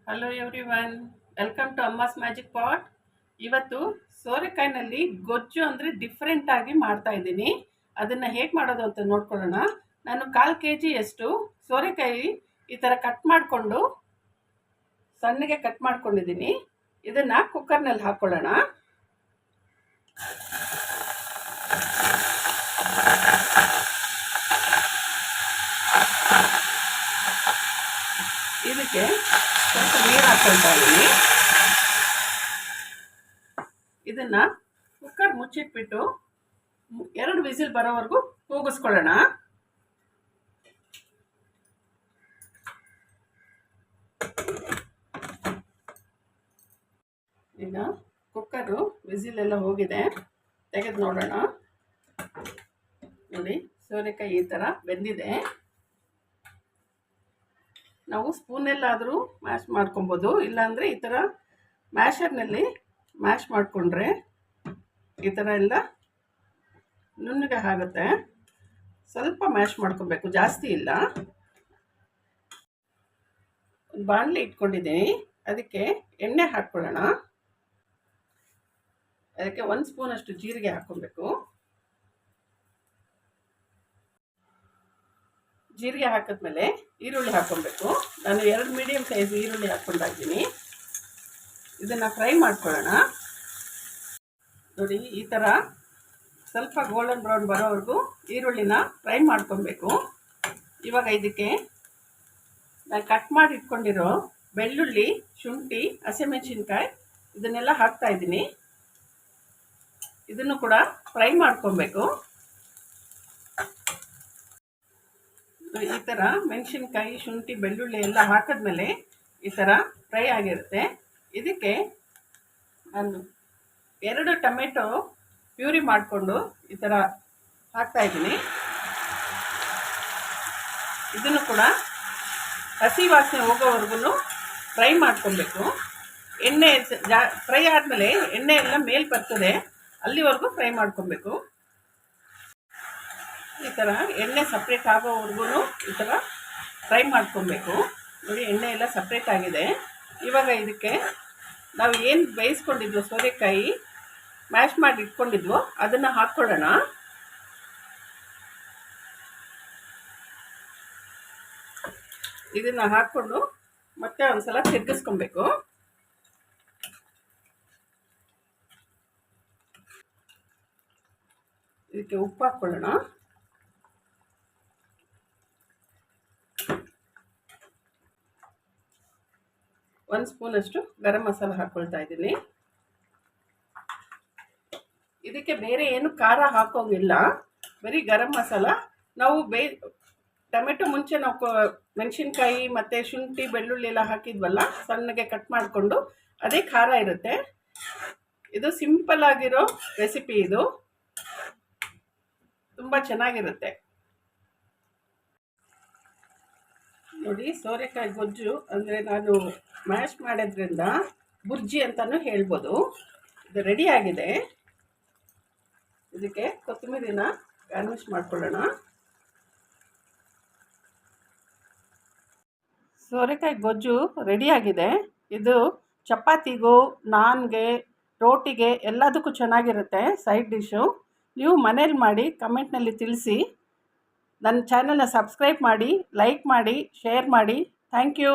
Hello everyone, welcome to Amma's magic pot. ಇವತ್ತು ಸೋರೆಕಾಯಿನಲ್ಲಿ ಗೊಜ್ಜು ಅಂದರೆ ಡಿಫ್ರೆಂಟ್ ಆಗಿ ಮಾಡ್ತಾ ಇದ್ದೀನಿ. ಅದನ್ನು ಹೇಗೆ ಮಾಡೋದು ಅಂತ ನೋಡ್ಕೊಳ್ಳೋಣ. ನಾನು 1/4 kg ಸೋರೆಕಾಯಿ ಈ ಥರ ಕಟ್ ಮಾಡಿಕೊಂಡು ಸಣ್ಣಗೆ ಕಟ್ ಮಾಡ್ಕೊಂಡಿದ್ದೀನಿ. ಇದನ್ನು ಕುಕ್ಕರ್ನಲ್ಲಿ ಹಾಕ್ಕೊಳ್ಳೋಣ. ಇದಕ್ಕೆ ಸ್ವಲ್ಪ ನೀರು ಹಾಕ್ಕೊಳ್ತಾ ಇದ್ದೀನಿ. ಇದನ್ನು ಕುಕ್ಕರ್ ಮುಚ್ಚಿಟ್ಬಿಟ್ಟು 2 ವಿಸಿಲ್ ಬರೋವರೆಗೂ ಕೂಗಿಸ್ಕೊಳ್ಳೋಣ. ಈಗ ಕುಕ್ಕರು ವಿಸಿಲೆಲ್ಲ ಹೋಗಿದೆ, ತೆಗೆದು ನೋಡೋಣ. ನೋಡಿ, ಸೋರೆಕಾಯಿ ಈ ಥರ ಬೆಂದಿದೆ. ನಾವು ಸ್ಪೂನಲ್ಲಾದರೂ ಮ್ಯಾಶ್ ಮಾಡ್ಕೊಬೋದು, ಇಲ್ಲಾಂದರೆ ಈ ಥರ ಮ್ಯಾಶರ್ನಲ್ಲಿ ಮ್ಯಾಶ್ ಮಾಡಿಕೊಂಡ್ರೆ ಈ ಥರ ಎಲ್ಲ ನುಣ್ಣಗೆ ಆಗುತ್ತೆ. ಸ್ವಲ್ಪ ಮ್ಯಾಶ್ ಮಾಡ್ಕೊಬೇಕು, ಜಾಸ್ತಿ ಇಲ್ಲ. ಒಂದು ಬಾಣಲೆ ಇಟ್ಕೊಂಡಿದ್ದೀನಿ, ಅದಕ್ಕೆ ಎಣ್ಣೆ ಹಾಕ್ಕೊಳ್ಳೋಣ. ಅದಕ್ಕೆ 1 ಸ್ಪೂನಷ್ಟು ಜೀರಿಗೆ ಹಾಕ್ಕೊಬೇಕು. ಜೀರಿಗೆ ಹಾಕಿದ್ಮೇಲೆ ಈರುಳ್ಳಿ ಹಾಕ್ಕೊಬೇಕು. ನಾನು 2 ಮೀಡಿಯಮ್ ಸೈಜ್ ಈರುಳ್ಳಿ ಹಾಕ್ಕೊಂಡಿದ್ದೀನಿ. ಇದನ್ನು ಫ್ರೈ ಮಾಡ್ಕೊಳ್ಳೋಣ. ನೋಡಿ, ಈ ಥರ ಸ್ವಲ್ಪ ಗೋಲ್ಡನ್ ಬ್ರೌನ್ ಬರೋವರೆಗೂ ಈರುಳ್ಳಿನ ಫ್ರೈ ಮಾಡ್ಕೊಬೇಕು. ಇವಾಗ ಇದಕ್ಕೆ ನಾನು ಕಟ್ ಮಾಡಿ ಇಟ್ಕೊಂಡಿರೋ ಬೆಳ್ಳುಳ್ಳಿ, ಶುಂಠಿ, ಹಸಿಮೆಣಸಿನ್ಕಾಯಿ ಇದನ್ನೆಲ್ಲ ಹಾಕ್ತಾಯಿದ್ದೀನಿ. ಇದನ್ನು ಕೂಡ ಫ್ರೈ ಮಾಡ್ಕೊಬೇಕು. ಈ ಥರ ಮೆಣಸಿನ್ಕಾಯಿ, ಶುಂಠಿ, ಬೆಳ್ಳುಳ್ಳಿ ಎಲ್ಲ ಹಾಕಿದ್ಮೇಲೆ ಈ ಥರ ಫ್ರೈ ಆಗಿರುತ್ತೆ. ಇದಕ್ಕೆ ನಾನು 2 ಟೊಮೆಟೊ ಪ್ಯೂರಿ ಮಾಡಿಕೊಂಡು ಈ ಥರ ಹಾಕ್ತಾಯಿದ್ದೀನಿ. ಇದನ್ನು ಕೂಡ ಹಸಿ ವಾಸನೆ ಹೋಗೋವರೆಗೂ ಫ್ರೈ ಮಾಡ್ಕೊಬೇಕು. ಎಣ್ಣೆ ಫ್ರೈ ಆದಮೇಲೆ ಎಣ್ಣೆ ಎಲ್ಲ ಮೇಲೆ ಬರ್ತದೆ, ಅಲ್ಲಿವರೆಗೂ ಫ್ರೈ ಮಾಡ್ಕೊಬೇಕು. ಈ ಥರ ಎಣ್ಣೆ ಸಪ್ರೇಟ್ ಆಗೋವರೆಗೂ ಈ ಥರ ಫ್ರೈ ಮಾಡ್ಕೊಬೇಕು. ನೋಡಿ, ಎಣ್ಣೆ ಎಲ್ಲ ಸಪ್ರೇಟ್ ಆಗಿದೆ. ಇವಾಗ ಇದಕ್ಕೆ ನಾವು ಏನು ಬೇಯಿಸ್ಕೊಂಡಿದ್ವೋ ಸೋರೆಕಾಯಿ ಮ್ಯಾಶ್ ಮಾಡಿ ಇಟ್ಕೊಂಡಿದ್ವೋ ಅದನ್ನು ಹಾಕ್ಕೊಳ್ಳೋಣ. ಇದನ್ನು ಹಾಕ್ಕೊಂಡು ಮತ್ತೆ ಒಂದು ಸಲ ತಿರ್ಗಿಸ್ಕೊಬೇಕು. ಇದಕ್ಕೆ ಉಪ್ಪು ಹಾಕ್ಕೊಳ್ಳೋಣ. ಒಂದು ಸ್ಪೂನಷ್ಟು ಗರಂ ಮಸಾಲ ಹಾಕ್ಕೊಳ್ತಾ ಇದ್ದೀನಿ. ಇದಕ್ಕೆ ಬೇರೆ ಏನು ಖಾರ ಹಾಕೋಂಗಿಲ್ಲ, ಬರೀ ಗರಂ ಮಸಾಲ. ನಾವು ಟೊಮೆಟೊ ಮುಂಚೆ ನಾವು ಮೆಣಸಿನ್ಕಾಯಿ ಮತ್ತು ಶುಂಠಿ, ಬೆಳ್ಳುಳ್ಳಿ ಎಲ್ಲ ಹಾಕಿದ್ವಲ್ಲ, ಸಣ್ಣಗೆ ಕಟ್ ಮಾಡಿಕೊಂಡು, ಅದೇ ಖಾರ ಇರುತ್ತೆ. ಇದು ಸಿಂಪಲ್ ಆಗಿರೋ ರೆಸಿಪಿ. ಇದು ತುಂಬ ಚೆನ್ನಾಗಿರುತ್ತೆ. ನೋಡಿ, ಸೋರೆಕಾಯಿ ಗೊಜ್ಜು ಅಂದರೆ ನಾನು ಮ್ಯಾಶ್ ಮಾಡೋದ್ರಿಂದ ಬುರ್ಜಿ ಅಂತಲೂ ಹೇಳ್ಬೋದು. ಇದು ರೆಡಿ ಆಗಿದೆ. ಇದಕ್ಕೆ ಕೊತ್ತಂಬರಿನ ಗಾರ್ನಿಷ್ ಮಾಡ್ಕೊಳ್ಳೋಣ. ಸೋರೆಕಾಯಿ ಗೊಜ್ಜು ರೆಡಿಯಾಗಿದೆ. ಇದು ಚಪಾತಿಗೂ, ನಾನ್ಗೆ, ರೋಟಿಗೆ ಎಲ್ಲದಕ್ಕೂ ಚೆನ್ನಾಗಿರುತ್ತೆ ಸೈಡ್ ಡಿಶ್ಶು. ನೀವು ಮನೇಲಿ ಮಾಡಿ ಕಮೆಂಟ್ನಲ್ಲಿ ತಿಳಿಸಿ. ನನ್ನ ಚಾನಲ್ನ ಸಬ್ಸ್ಕ್ರೈಬ್ ಮಾಡಿ, ಲೈಕ್ ಮಾಡಿ, ಶೇರ್ ಮಾಡಿ. Thank you.